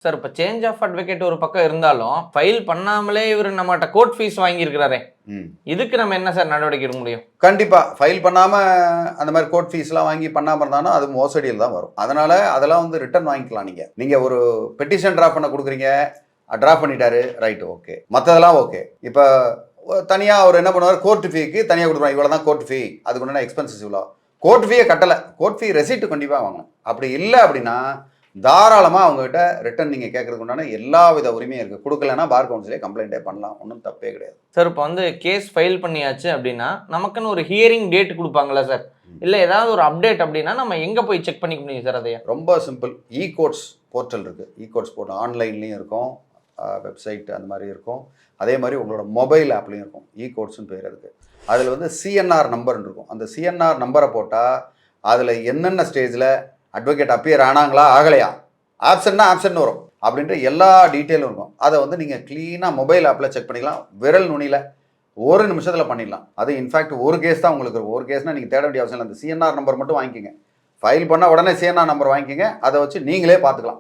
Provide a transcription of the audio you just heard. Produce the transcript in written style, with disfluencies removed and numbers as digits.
Sir இப்போ change of advocate ஒரு பக்கம் இருந்தாலும் ஃபைல் பண்ணாமலே இவர் நம்மகிட்ட கோர்ட் ஃபீஸ் வாங்கியிருக்கிறாரே, இதுக்கு நம்ம என்ன சார் நடவடிக்கை எடுக்க முடியும்? கண்டிப்பாக ஃபைல் பண்ணாமல் அந்த மாதிரி கோர்ட் ஃபீஸ்லாம் வாங்கி பண்ணாமல் இருந்தாலும் அது மோசடியில் தான் வரும். அதனால் அதெல்லாம் வந்து ரிட்டர்ன் வாங்கிக்கலாம். நீங்கள் ஒரு பெட்டிஷன் ட்ராஃப்ட் பண்ண கொடுக்குறீங்க, ட்ராஃப்ட் பண்ணிட்டாரு, ரைட்டு, ஓகே, மற்றதெல்லாம் ஓகே. இப்போ தனியாக அவர் என்ன பண்ணுவார், கோர்ட் ஃபீக்கு தனியாக கொடுக்குறாங்க, இவ்வளோ தான் கோர்ட் ஃபீ, அதுக்கு ஒன்று எக்ஸ்பென்சஸ் இவ்வளோ. கோர்ட் ஃபீயை கட்டலை, கோர்ட் ஃபீ ரெசிப்ட் கண்டிப்பாக வாங்கணும். அப்படி இல்லை அப்படின்னா தாராளமாக அவங்ககிட்ட ரிட்டர்ன் நீங்கள் கேட்கறதுக்கு உண்டான எல்லா வித உரிமையும் இருக்குது. கொடுக்கலன்னா பார் கவுன்சிலே கம்ப்ளைண்ட்டே பண்ணலாம், ஒன்றும் தப்பே கிடையாது. சார் இப்போ வந்து கேஸ் ஃபைல் பண்ணியாச்சு அப்படின்னா நமக்குன்னு ஒரு ஹியரிங் டேட் கொடுப்பாங்களா சார்? இல்லை ஏதாவது ஒரு அப்டேட் அப்படின்னா நம்ம எங்கே போய் செக் பண்ணிக்க முடியும் சார்? அதையா ரொம்ப சிம்பிள், இ கோர்ட்ஸ் போர்ட்டல் இருக்குது. இ கோர்ட்ஸ் போர்ட்டல் ஆன்லைன்லேயும் இருக்கும், வெப்சைட் அந்த மாதிரி இருக்கும். அதே மாதிரி உங்களோட மொபைல் ஆப்லேயும் இருக்கும். இ கோர்ட்ஸ்னு பேர் இருக்குது. அதில் வந்து சிஎன்ஆர் நம்பர்னு இருக்கும். அந்த சிஎன்ஆர் நம்பரை போட்டால் அதில் என்னென்ன ஸ்டேஜில் அட்வொகேட் அப்பியர் ஆனாங்களா ஆகலையா, ஆப்ஷன்னா ஆப்ஷன் வரும் அப்படின்ற எல்லா டீட்டெயிலும் இருக்கும். அதை வந்து நீங்கள் க்ளீனாக மொபைல் ஆப்பில் செக் பண்ணிக்கலாம். விரல் நுனியில் ஒரு நிமிஷத்தில் பண்ணிடலாம். அது இன்ஃபேக்ட் ஒரு கேஸ் தான் உங்களுக்கு இருக்கும். ஒரு கேஸ்னால் நீங்கள் தேட வேண்டிய அவசியம் இல்லை. அந்த சிஎன்ஆர் நம்பர் மட்டும் வாங்கிக்கோங்க. ஃபைல் பண்ணால் உடனே சிஎன்ஆர் நம்பர் வாங்கிக்கோங்க. அதை வச்சு நீங்களே பார்த்துக்கலாம்.